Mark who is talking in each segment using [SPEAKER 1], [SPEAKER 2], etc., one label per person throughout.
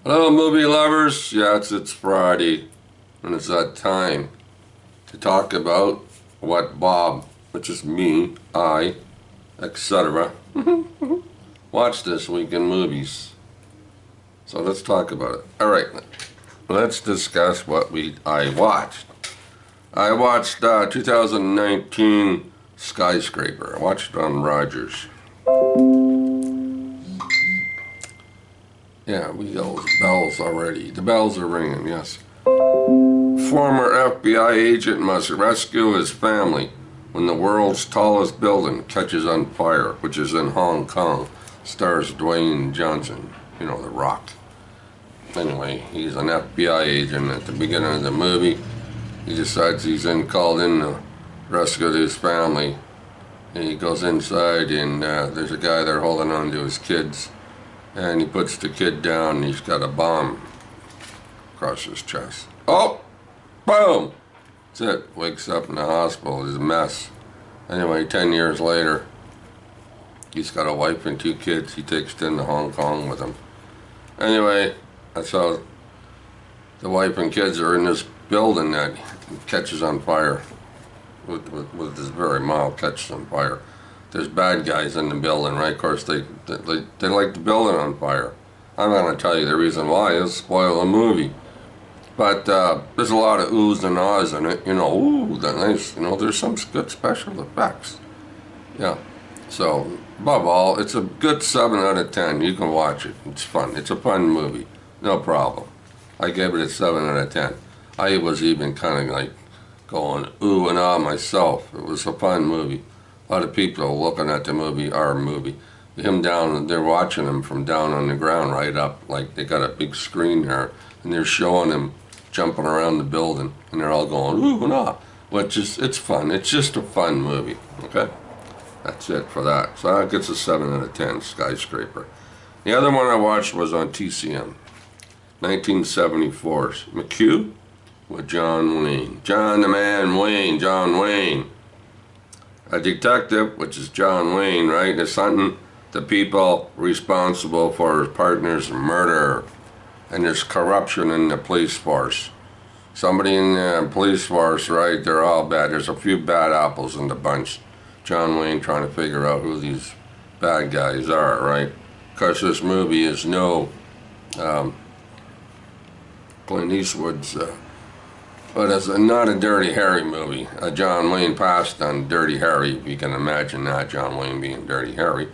[SPEAKER 1] Hello, movie lovers. Yes, it's Friday, and it's that time to talk about what Bob, which is me, I, etc., watched this week in movies. So let's talk about it. All right, let's discuss what I watched. I watched 2019 Skyscraper. I watched it on Rogers. Yeah, we got those bells already. The bells are ringing, yes. Former FBI agent must rescue his family when the world's tallest building catches on fire, which is in Hong Kong. Stars Dwayne Johnson, you know, The Rock. Anyway, he's an FBI agent at the beginning of the movie. He decides he's called in to rescue his family. And he goes inside and there's a guy there holding on to his kids. And he puts the kid down and he's got a bomb across his chest. Oh! Boom! That's it. Wakes up in the hospital. He's a mess. Anyway, 10 years later, he's got a wife and 2 kids. He takes them to Hong Kong with him. Anyway, that's how the wife and kids are in this building that catches on fire. With this very mild catches on fire. There's bad guys in the building, right? Of course, they like the building on fire. I'm not going to tell you the reason why. It'll spoil the movie. But there's a lot of oohs and ahs in it. You know, ooh, that nice. You know, there's some good special effects. Yeah. So, above all, it's a good 7 out of 10. You can watch it. It's fun. It's a fun movie. No problem. I gave it a 7 out of 10. I was even kind of like going ooh and ah myself. It was a fun movie. A lot of people looking at the movie, our movie. Him down, they're watching him from down on the ground right up. Like they got a big screen there, and they're showing him jumping around the building, and they're all going, ooh, nah. Which is, it's fun. It's just a fun movie, okay? That's it for that. So that gets a 7 out of 10, Skyscraper. The other one I watched was on TCM, 1974's McHugh with John Wayne. John the Man Wayne, John Wayne. A detective, which is John Wayne, right, is hunting the people responsible for his partner's murder. And there's corruption in the police force. Somebody in the police force, right, they're all bad. There's a few bad apples in the bunch. John Wayne trying to figure out who these bad guys are, right? Because this movie is no Clint Eastwood's... But it's not a Dirty Harry movie. John Wayne passed on Dirty Harry, if you can imagine that, John Wayne being Dirty Harry.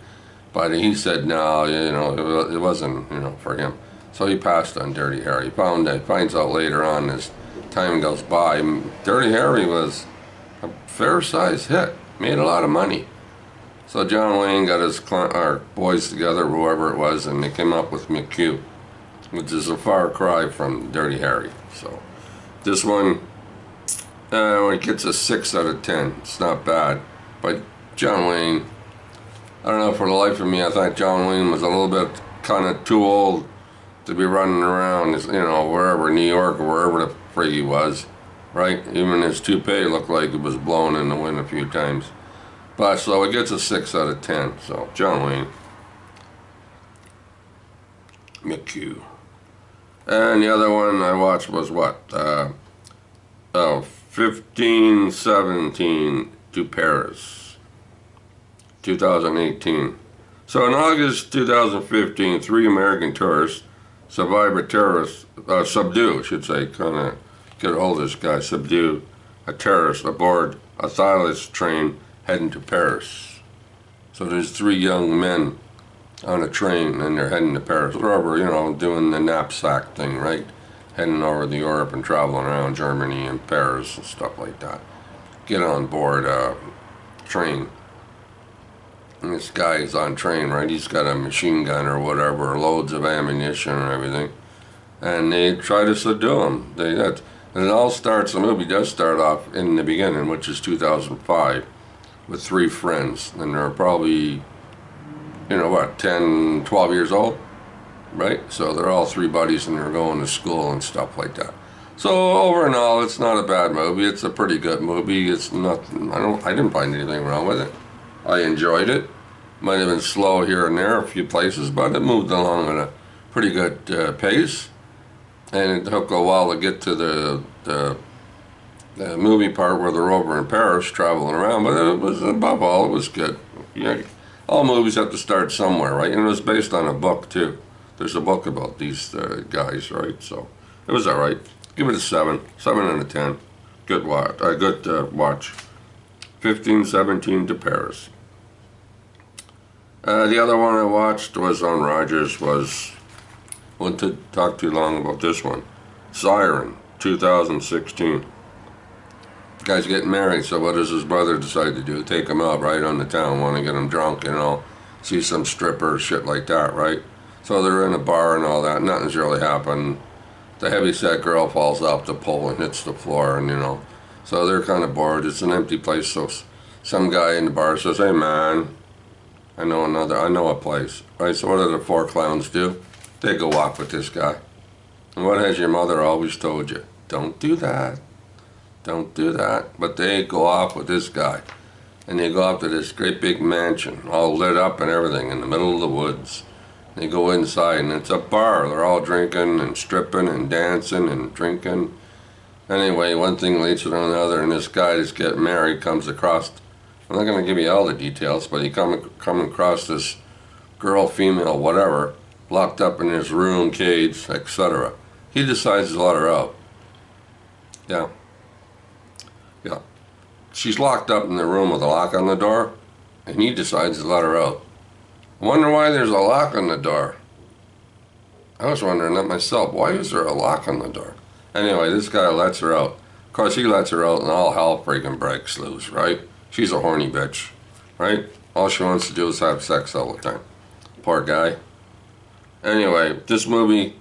[SPEAKER 1] But he said, no, you know, it wasn't, you know, for him. So he passed on Dirty Harry. He finds out later on as time goes by, Dirty Harry was a fair-sized hit, made a lot of money. So John Wayne got his boys together, whoever it was, and they came up with McHugh, which is a far cry from Dirty Harry. So this one, it gets a 6 out of 10. It's not bad. But John Wayne, I don't know, for the life of me, I thought John Wayne was a little bit kind of too old to be running around, you know, wherever, New York or wherever the frig he was, right? Even his toupee looked like it was blown in the wind a few times. But so it gets a 6 out of 10. So John Wayne, McHugh. And the other one I watched was what? 1517 to Paris, 2018. So in August 2015, 3 American tourists subdue, get a hold of this guy, subdue a terrorist aboard a Thalys train heading to Paris. So there's 3 young men on a train and they're heading to Paris, wherever, you know, doing the knapsack thing, right? Heading over to Europe and traveling around Germany and Paris and stuff like that. Get on board a train. And this guy is on train, right? He's got a machine gun or whatever, loads of ammunition and everything. And they try to subdue him. And it all starts, the movie does start off in the beginning, which is 2005, with 3 friends. And they're probably, you know what, 10, 12 years old, right? So they're all 3 buddies and they're going to school and stuff like that. So over and all, it's not a bad movie. It's a pretty good movie. It's nothing, I didn't find anything wrong with it. I enjoyed it. Might have been slow here and there, a few places, but it moved along at a pretty good pace, and it took a while to get to the movie part where they're over in Paris traveling around, but it was, above all, it was good. Yeah, all movies have to start somewhere, right? And it was based on a book too. There's a book about these guys, right? So it was all right. Give it a 7 out of 10. Good watch. Watch. 1517 to Paris. The other one I watched was on Rogers. Won't to talk too long about this one. Siren, 2016. Guy's getting married, so what does his brother decide to do? Take him out, right, on the town, want to get him drunk, you know, see some stripper, shit like that, right? So they're in a bar and all that, nothing's really happened. The heavyset girl falls off the pole and hits the floor, and you know, so they're kind of bored. It's an empty place, so some guy in the bar says, "Hey man, I know a place," right? So what do the 4 clowns do? They go off with this guy. And what has your mother always told you? Don't do that. Don't do that. But they go off with this guy. And they go off to this great big mansion, all lit up and everything, in the middle of the woods. They go inside, and it's a bar. They're all drinking and stripping and dancing and drinking. Anyway, one thing leads to another, and this guy that's getting married comes across, I'm not going to give you all the details, but he come across this girl, female, whatever, locked up in his room, cage, etc. He decides to let her out. Yeah. Yeah. She's locked up in the room with a lock on the door, and he decides to let her out. I wonder why there's a lock on the door. I was wondering that myself. Why is there a lock on the door? Anyway, this guy lets her out. Of course, he lets her out, and all hell freaking breaks loose, right? She's a horny bitch, right? All she wants to do is have sex all the time. Poor guy. Anyway, this movie,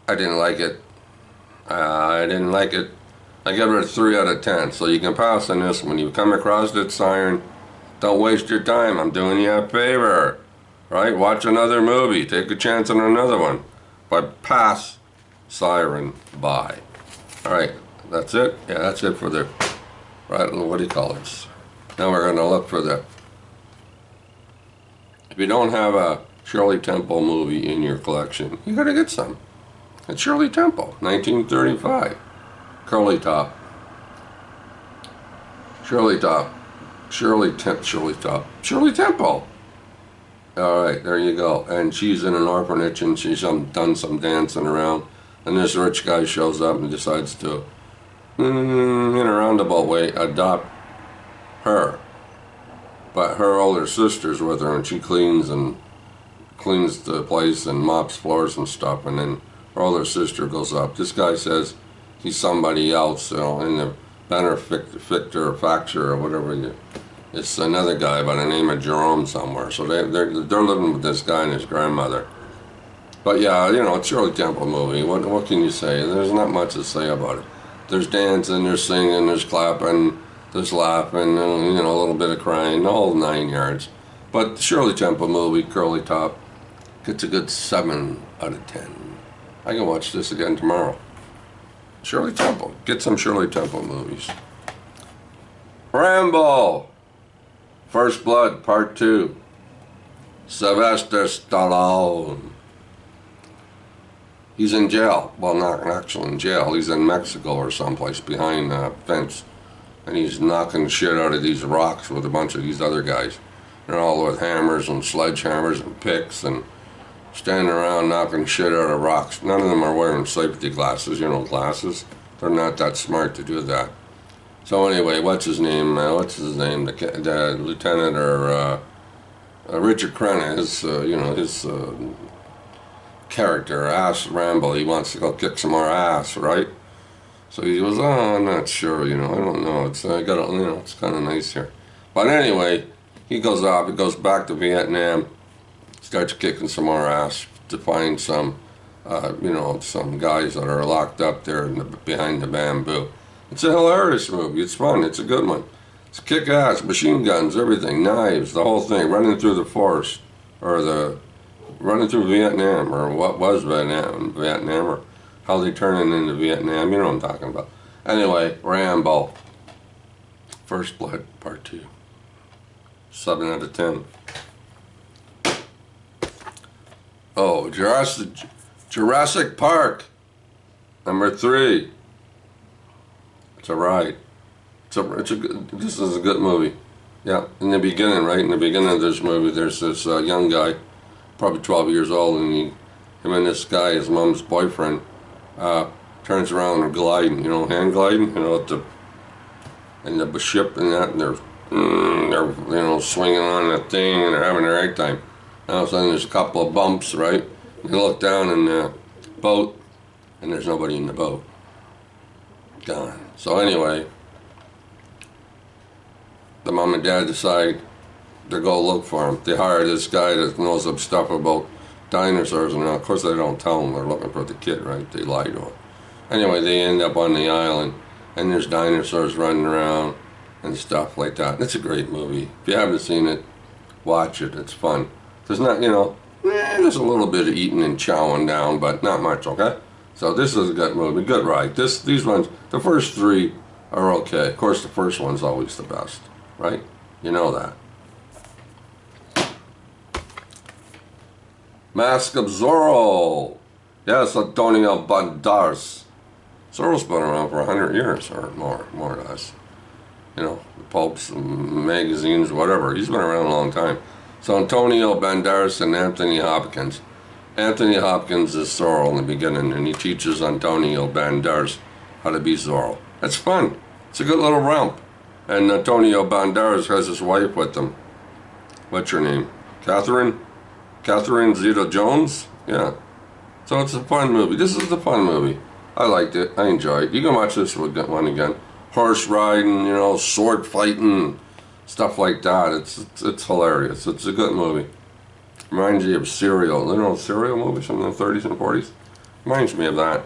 [SPEAKER 1] I didn't like it. I give it a 3 out of 10. So you can pass on this. When you come across that siren, don't waste your time. I'm doing you a favor, right? Watch another movie. Take a chance on another one. But pass siren by. All right, that's it. Yeah, that's it for the, right, what do you call this? Now we're going to look for the, if you don't have a Shirley Temple movie in your collection, you got to get some. It's Shirley Temple, 1935. Curly top. Shirley Temple. All right, there you go. And she's in an orphanage, and she's done some dancing around. And this rich guy shows up and decides to, in a roundabout way, adopt her. But her older sister's with her, and she cleans the place and mops floors and stuff. And then her older sister goes up. This guy says he's somebody else, you know, in the benefactor or whatever. It's another guy by the name of Jerome somewhere. So they're living with this guy and his grandmother. But yeah, you know, it's Shirley Temple movie. What can you say? There's not much to say about it. There's dancing, there's singing, there's clapping, there's laughing, you know, a little bit of crying, the whole 9 yards. But the Shirley Temple movie, Curly Top, gets a good 7 out of 10. I can watch this again tomorrow. Shirley Temple. Get some Shirley Temple movies. Rambo! First Blood, Part 2. Sylvester Stallone. He's in jail. Well, not actually in jail. He's in Mexico or someplace behind a fence. And he's knocking shit out of these rocks with a bunch of these other guys. They're all with hammers and sledgehammers and picks and standing around knocking shit out of rocks. None of them are wearing safety glasses, you know, glasses. They're not that smart to do that. So anyway, what's his name? The lieutenant or Richard Crenna, his character, Ass Rambo. He wants to go kick some more ass, right? So he goes, "Oh, I'm not sure, you know, I don't know. It's it's kind of nice here." But anyway, he goes off. He goes back to Vietnam. Starts kicking some more ass to find some, some guys that are locked up there behind the bamboo. It's a hilarious movie. It's fun. It's a good one. It's kick-ass, machine guns, everything, knives, the whole thing, running through the forest, or running through Vietnam, or what was Vietnam, or how they turn it into Vietnam. You know what I'm talking about. Anyway, Rambo. First Blood, Part 2. 7 out of 10. Oh, Jurassic Park, number 3. It's a ride. This is a good movie. Yeah, in the beginning, right? In the beginning of this movie, there's this young guy, probably 12 years old, and him and this guy, his mom's boyfriend, turns around and gliding, hand gliding, and the ship and that, and they're swinging on that thing, and they're having a right time. And all of a sudden, there's a couple of bumps, right? You look down in the boat, and there's nobody in the boat. Gone. So anyway, the mom and dad decide to go look for him. They hire this guy that knows some stuff about dinosaurs, and of course they don't tell him they're looking for the kid, right? They lie to him. Anyway, they end up on the island, and there's dinosaurs running around and stuff like that. It's a great movie. If you haven't seen it, watch it. It's fun. There's not, there's a little bit of eating and chowing down, but not much, okay? So this is a good movie, good ride. These ones, the first 3 are okay. Of course, the first one's always the best, right? You know that. Mask of Zorro. Yes, Antonio Banderas. Zorro's been around for 100 years or more or less. The pulps, magazines, whatever. He's been around a long time. So Antonio Banderas and Anthony Hopkins. Anthony Hopkins is Zorro in the beginning, and he teaches Antonio Banderas how to be Zorro. It's fun. It's a good little romp. And Antonio Banderas has his wife with him. What's her name? Catherine Zeta-Jones? Yeah. So it's a fun movie. This is a fun movie. I liked it. I enjoyed it. You can watch this one again. Horse riding, sword fighting, stuff like that. It's hilarious. It's a good movie. Reminds you of Serial. Serial movies from the 30s and 40s? Reminds me of that.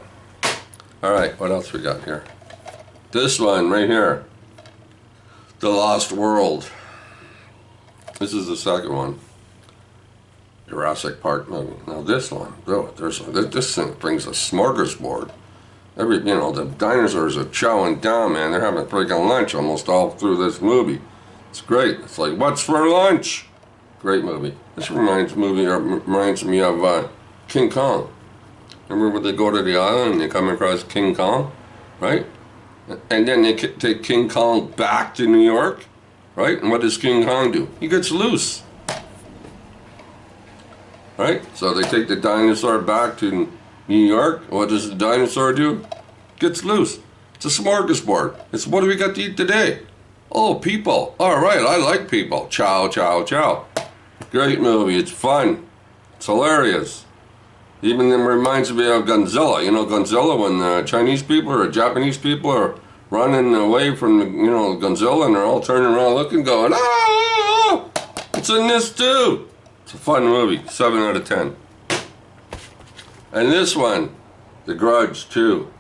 [SPEAKER 1] Alright, what else we got here? This one right here. The Lost World. This is the second one. Jurassic Park movie. Now this one, this thing brings a smorgasbord. The dinosaurs are chowing down, man. They're having freaking lunch almost all through this movie. It's great. It's like, what's for lunch? Great movie. This reminds me of King Kong. Remember when they go to the island and they come across King Kong, right? And then they take King Kong back to New York, right? And what does King Kong do? He gets loose. Right? So they take the dinosaur back to New York. What does the dinosaur do? Gets loose. It's a smorgasbord. It's what do we got to eat today? Oh, people. All right, I like people. Chow, chow, chow. Great movie. It's fun. It's hilarious. Even it reminds me of Godzilla. Godzilla, when the Chinese people or Japanese people are running away from Godzilla, and they're all turning around looking, going, ah! It's in this too. It's a fun movie. 7 out of 10. And this one, The Grudge 2.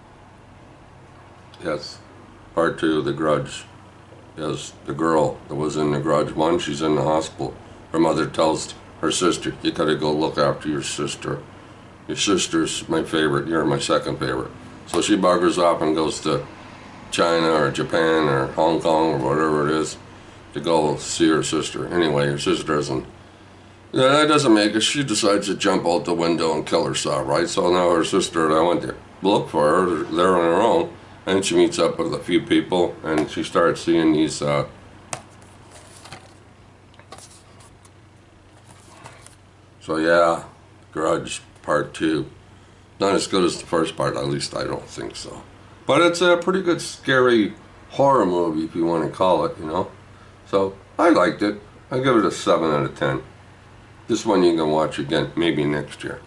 [SPEAKER 1] Yes, part 2, The Grudge. Yes, the girl that was in The Grudge 1, she's in the hospital. Her mother tells her sister, you gotta go look after your sister. Your sister's my favorite, you're my second favorite. So she buggers off and goes to China or Japan or Hong Kong or whatever it is to go see her sister. Anyway, her sister doesn't. Yeah, that doesn't make it. She decides to jump out the window and kill herself, right? So now her sister, I went to look for her, they're on her own, and she meets up with a few people, and she starts seeing these, so yeah, Grudge Part 2. Not as good as the first part, at least I don't think so. But it's a pretty good scary horror movie, if you want to call it, So, I liked it. I give it a 7 out of 10. This one you can watch again, maybe next year.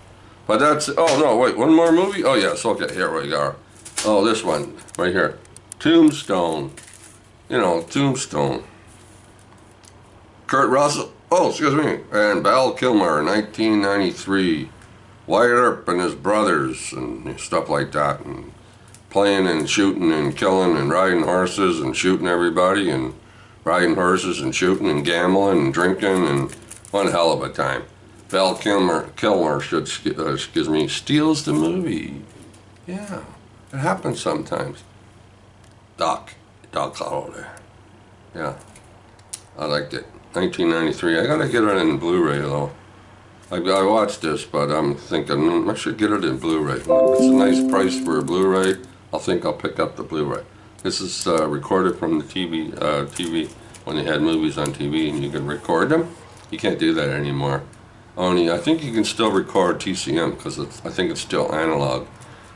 [SPEAKER 1] But that's, oh no, wait, one more movie? Oh yes, okay, here we go. Oh, this one, right here. Tombstone. Tombstone. Kurt Russell, excuse me, and Val Kilmer, 1993. Wyatt Earp and his brothers and stuff like that, and playing and shooting and killing and riding horses and shooting everybody and riding horses and shooting and gambling and drinking and one hell of a time. Val Kilmer steals the movie. Yeah, it happens sometimes. Doc Holliday. Yeah, I liked it. 1993. I gotta get it in Blu-ray though. I watched this, but I'm thinking I should get it in Blu-ray. It's a nice price for a Blu-ray. I think I'll pick up the Blu-ray. This is recorded from the TV when they had movies on TV and you could record them. You can't do that anymore. Only I think you can still record TCM because I think it's still analog.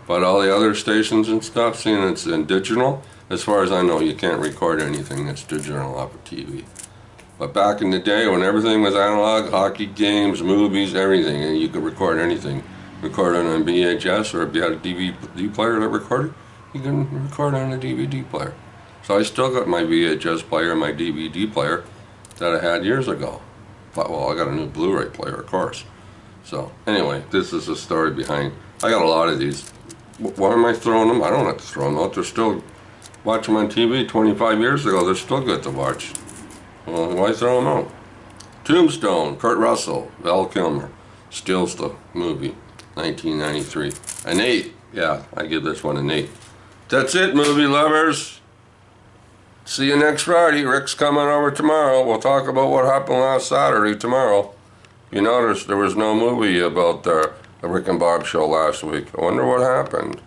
[SPEAKER 1] But all the other stations and stuff, seeing it's in digital, as far as I know, you can't record anything that's digital off of TV. But back in the day when everything was analog, hockey games, movies, everything, and you could record anything. Record it on VHS, or if you had a DVD player that recorded, you can record on a DVD player. So I still got my VHS player and my DVD player that I had years ago. But, well, I got a new Blu-ray player, of course. So, anyway, this is the story behind. I got a lot of these. Why am I throwing them? I don't have to throw them out. They're still, watch them on TV 25 years ago. They're still good to watch. Well, why throw them out? Tombstone, Kurt Russell, Val Kilmer. Steals the movie, 1993. An 8. Yeah, I give this one an 8. That's it, movie lovers. See you next Friday. Rick's coming over tomorrow. We'll talk about what happened last Saturday tomorrow. You noticed there was no movie about the Rick and Bob show last week. I wonder what happened.